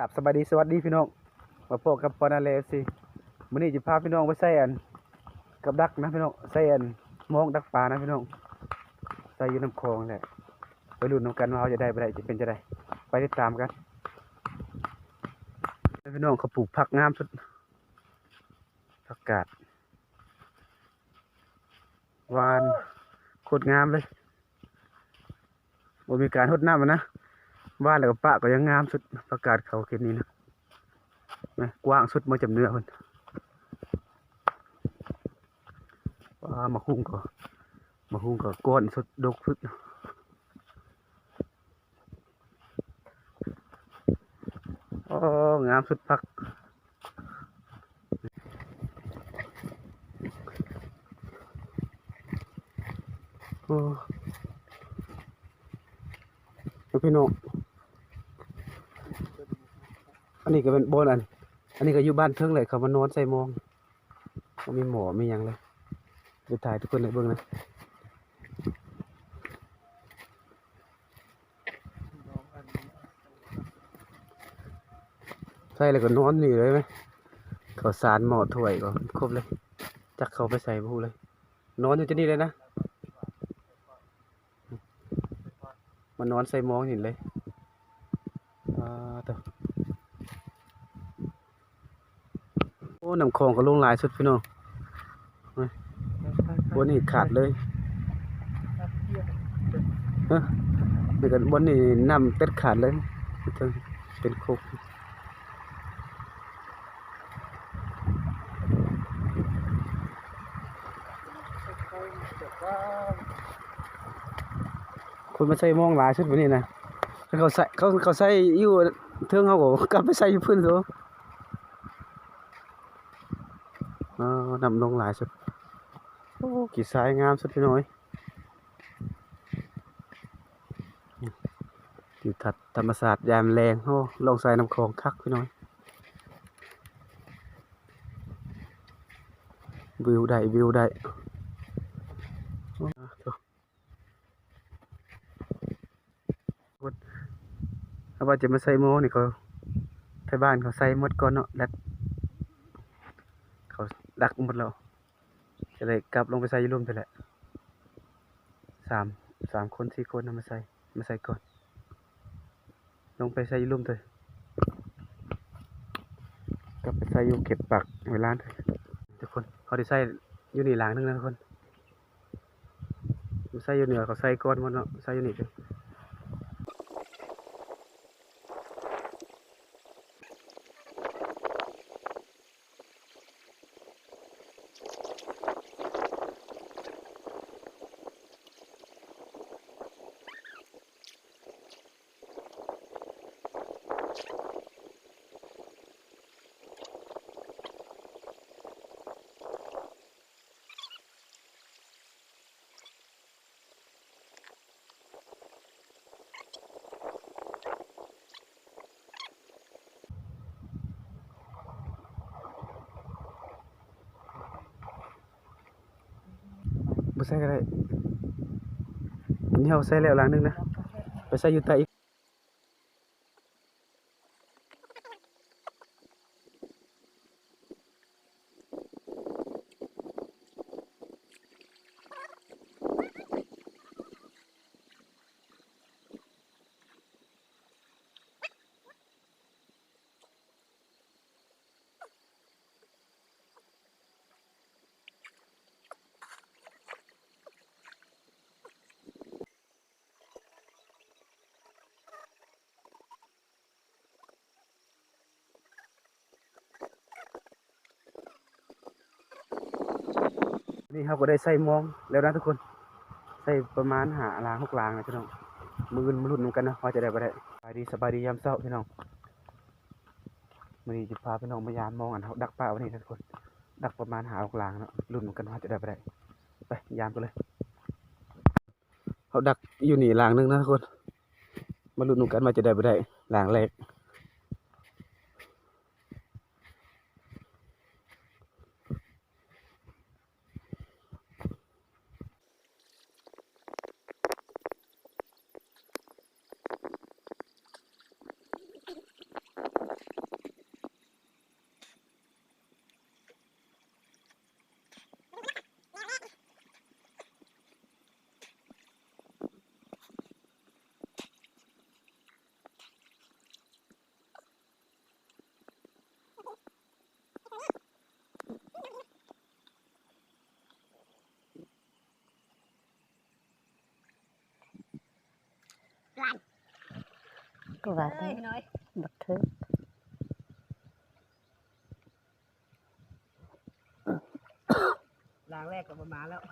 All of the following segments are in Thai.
ครับสบายดีสวัสดีพี่น้องมาพบกับปอนาเลสิมื้อนี้จะพาพี่น้องไปใส่อันกับดักนะพี่น้องใส่อันมองดักปลานะพี่น้องใส่อยู่น้ำคลองแหละไปลุ้นนำกันว่าเขาจะได้บ่ได้จะเป็นจะได้ไปติดตามกันพี่น้องเขาปลูกผักงามสุดผักกาดหวานโคตรงามเลยบ่มีการรดน้ำนะหวานแล้วก็ปะก็ยังงามสุดผักกาดเขาเขตนี้นะกว้างสุดมาจำเนื้อเพิ่นมาหุ้งก็ก้อนสุดดกสุดงามสุดพักโอ้พี่น้องอันนี้ก็เป็นโบนอันนี้ก็อยู่บ้านเทิงเลยเขามานอนใส่มองมีหมอมีอย่างเลยเดี๋ยวถ่ายทุกคนเลยเบิ่งนะใส่เลยก็นอนนี่เลยไหมเขาสารหมอถ้วยก็ครบเลยจักเขาไปใส่บูเลยนอนอยู่ที่นี่เลยนะมานอนใส่มองเห็นเลยต่อโอ้น้ำคลองก็ลงหลายสุดพี่น้องบนนี้ขาดเลยนี่กันบนนี้น้ำเต็ดขาดเลยเป็นโคกคนมาใส่มองหลายชุดวันนี้นะเขาใส่เขาใส่อยู่เทิงเขาก็กลับไปใส่อยู่พื้นโซนำลงหลายชุดโอ้กี่สายงามสุดพี่น้อยทิวทัศน์ธรรมศาสตร์ยามแรงโอ้ลงใส่น้ำคลองคักพี่น้อยวิวได้ถ้าว่าจะมาใส่โมนี่เขาไทยบ้านเขาใส่หมดก่อนเนาะแล้วเขาดักหมดแล้วจะเลยกลับลงไปใส่ร่วมไปแหละสามคน4 คนนำมาใส่ก่อนลงไปใส่ร่วมเลยกลับไปใส่อยู่เก็บปักไว้ร้านทุกคนเขาได้ใส่อยู่นี่หลังนึงนะทุกคนใส่อยู่เหนือเขาใส่ก้อนหมดเนาะใส่อยู่นี่เลยบ่ใส่ก็ได้นี่เขาใส่แล้วหลังนึงนะไปใส่อยู่ใต้อีกนี่เขาก็ได้ใส่มองแล้วนะทุกคนใส่ประมาณ5 ลาง6 ลางนะพี่น้องมือมาลุ้นกันนะว่าจะได้บ่ได้สบายดียามเช้าพี่น้องมื้อนี้จะพาพี่น้องมายามมองเขาดักปลาวันนี้นะทุกคนดักประมาณ5 6 ลางเนาะลุ้นกันว่าจะได้บ่ได้ไปยามกันเลยเขาดักอยู่นี่ลางนึงนะทุกคนมาลุ้นกันว่าจะได้บ่ได้ลางแรก ก็ว่าได้บักเทิงลางแรกก็ประมาณแล้ว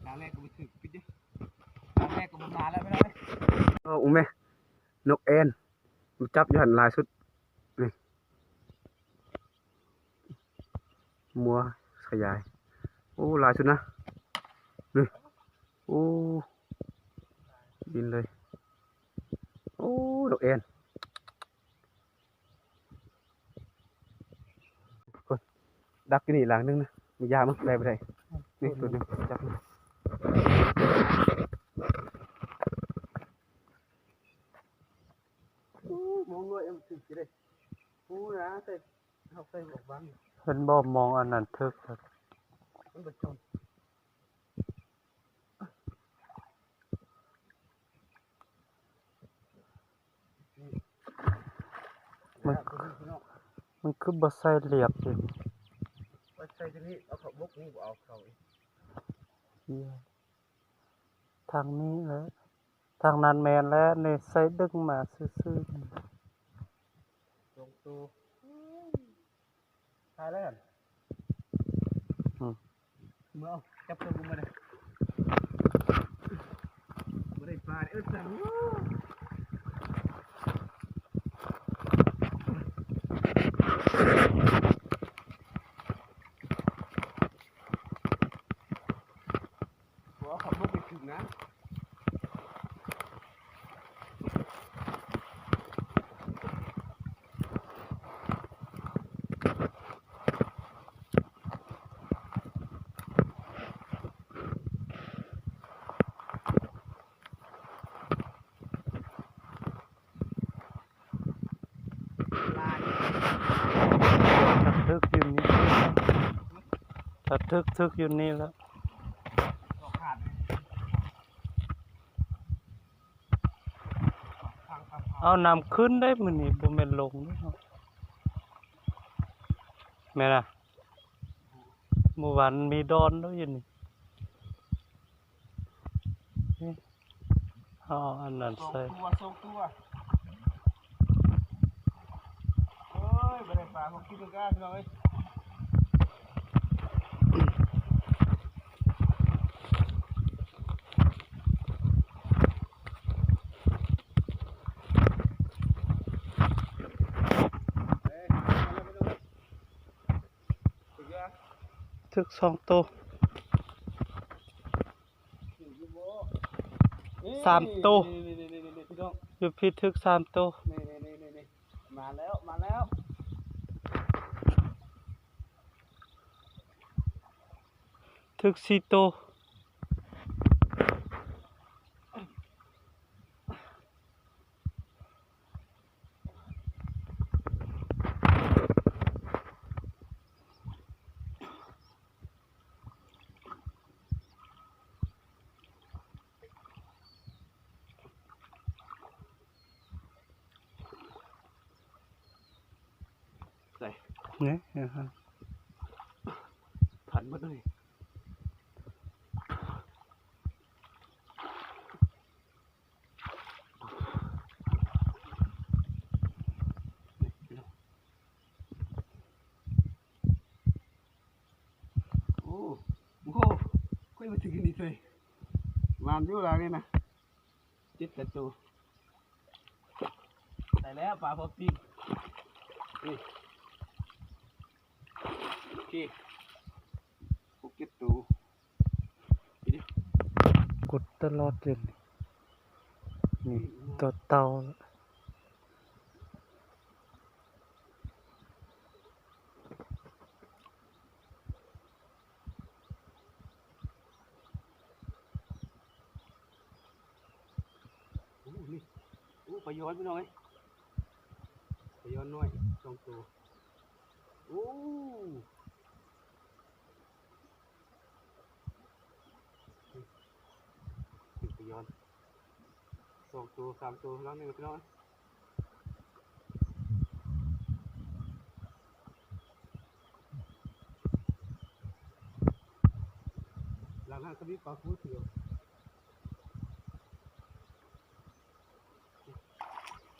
ลางแรกก็ไปถึงพี่ดิลางแรกก็ประมาณแล้วไม่ได้อุ้มแม่นกแอ่นมันจับอยู่หันลายสุดนี่มัวขยายโอ้ลายสุดนะนี่โอ้บินเลยโอ้นกแอ่นคนดักที่นี่หลังนึงนะมียามั้งได้ไปได้นี่ตัวนึงจับมองด้วยมันถึงจะได้โอ้นะใส่เอาใส่หมวกบัง เพิ่นบ่มองอันนั้นทึกครับ มันประจนมันคือบ่ใส่เหลียบอยู่ ไปใส่ที่นี่เอาเขาบกนี่บ่เอาเขาอีก เหี้ยทางนี้แหละทางนั้นแม่นแล้วนี่ใส่ดึงมาซื่อๆนี่ ตรงตัวตายแล้วกันเมื่อเอาจับตัวกูมาเลยไม่ได้ปลาสั่งหัวขับรถไปถึงนะถ้าทึกอยู่นี่ถ้าทึกอยู่นี่แล้วเอาน้ำขึ้นได้มื้อนี้บ่แม่นลงเด้อเนาะแม่นน่ะเมื่อวานมีดอนด้วยอยู่นี่นี่เอาอันนั้นใส่ ทรงตัวเฮ้ยไม่ได้ปลาเขาคิดกันพี่น้องเอ้ยทึก2ตัว3ตัวอยู่พี่ทึก3ตัวนี่มาแล้ว ทึก4ตัวนี่นะครับ ผันหมดเลยโอ้คุยมาถึงนี่เลยมันอยู่แล้วนี่นะจิตกระตูแต่แล้วปลาพอปีนี่โอเคพวกเก็บตูนี่ กดตลอดเลยนี่ตัวเตา นี่ปลาย้อนไปหน่อยปลาย้อนน้อย2 ตัวโอ้ปลาย้อน2 ตัว 3 ตัวแล้วนึงพี่น้อง นั่นก็มีปลาคูเถื่อน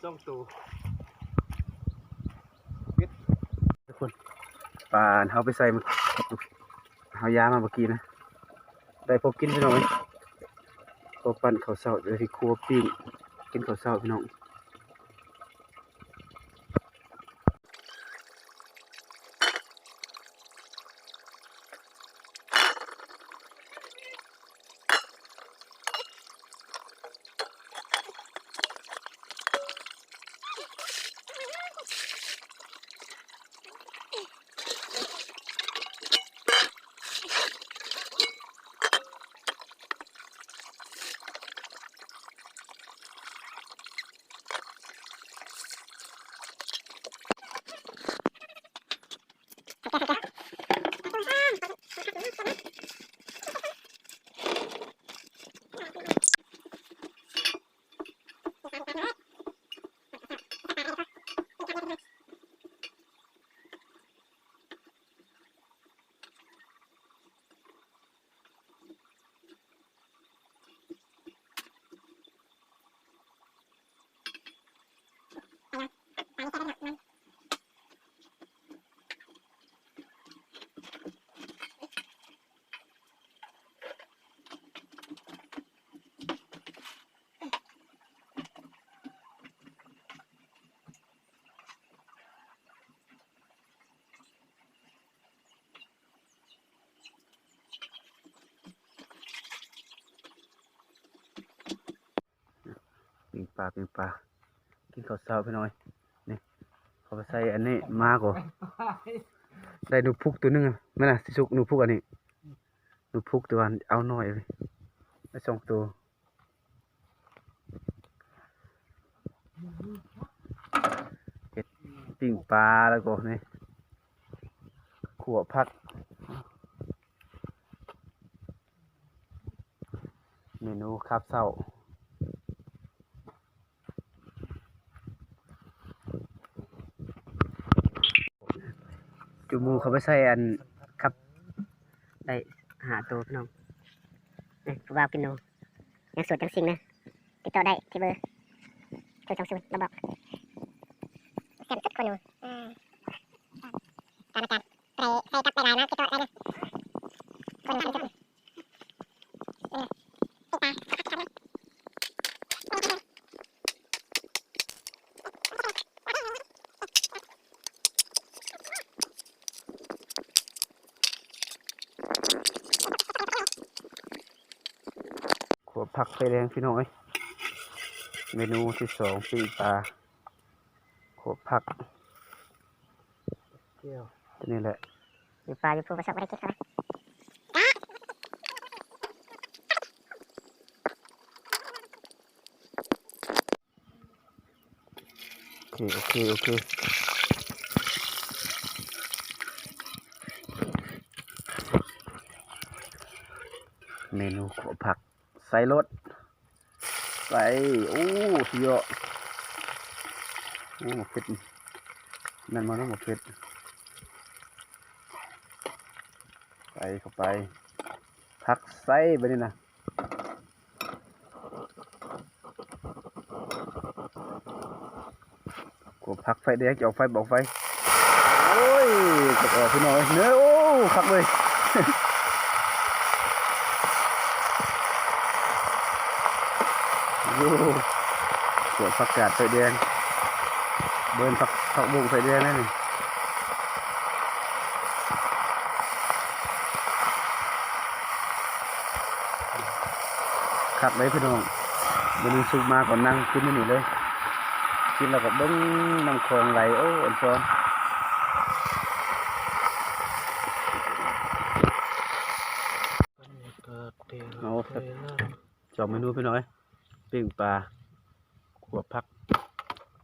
จ้องตัวทุกคนปลาเขาไปใส่เขายามาเมื่อกี้นะได้พอกินพี่น้องไหมพอปั่นข้าวเช้าเดี๋ยวที่ครัวปิ้งกินข้าวเช้าพี่น้องปิ้งปลากินข้าวเช้าพี่น้อยนี่เขาไปใส่อันนี้มากกว่าได้หนูพุกตัวนึงอ่ะไม่น่ะสิสุกหนูพุกอันนี้หนูพุกตัวอันเอาหน่อยเลยได้สองตัวเห็ดปิ้งปลาแล้วก็นี่ขั่วผักเมนูคาบเช้าจูมูเขาไปใส่อันครับได้หาตัวพี่น้องผู้บ่าวกินโนยังสดจังสิงนะติดต่อได้ที่เบอร์020มาบอกแซ่บสุดคนอยู่ตามอาจารย์ใส่กับหลายๆนะติดต่อได้นะคนละคนขัวผักไฟแดงพี่น้อยเมนูที่สองปิ้งปลาขัวผักตัวนี้แหละอยู่ปลาอยู่ภูประสบอะไรกินเขาโอเคเมนูขัวผักใส่รสใส่โอ้สุดยอดโอ้หมกเผ็ดนั่นมันต้องหมกเผ็ดใส่เข้าไปผักใส่ไปนี่นะขัวผักไฟแดงจะออกไฟบอกไฟโอ้ยกดออกพี่น้อยเนื้อโอ้คักเลยโอ้ขวดผักกาดไฟแดงเบิร์นผักบุ้งไฟแดงนั่นนี่คักเลยพี่น้องวันนี้สุกมาก่อนนั่งกินนี่เลยกินแล้วก็เบิ้งน้ำคลองไหลโอ้อันซ้อนเอาจอบเมนูพี่น้อยปิ้งปลาขวบผัก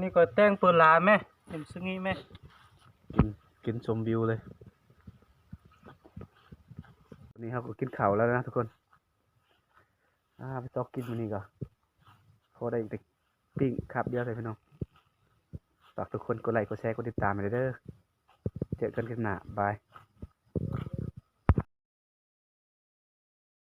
นี่ก็แต่งเปิดลาแม่เห็นซึ่งนี้แม่ กินชมวิวเลยวันนี้เราก็กินข้าวแล้วนะทุกคนไปตอกกินมันนี่ก่อนพอได้อีกแต่ปิ้งขับเดียวเลยพี่น้องฝากทุกคนกดไลค์กดแชร์กดติดตามไปเด้อเจอกันคลิปหน้าบาย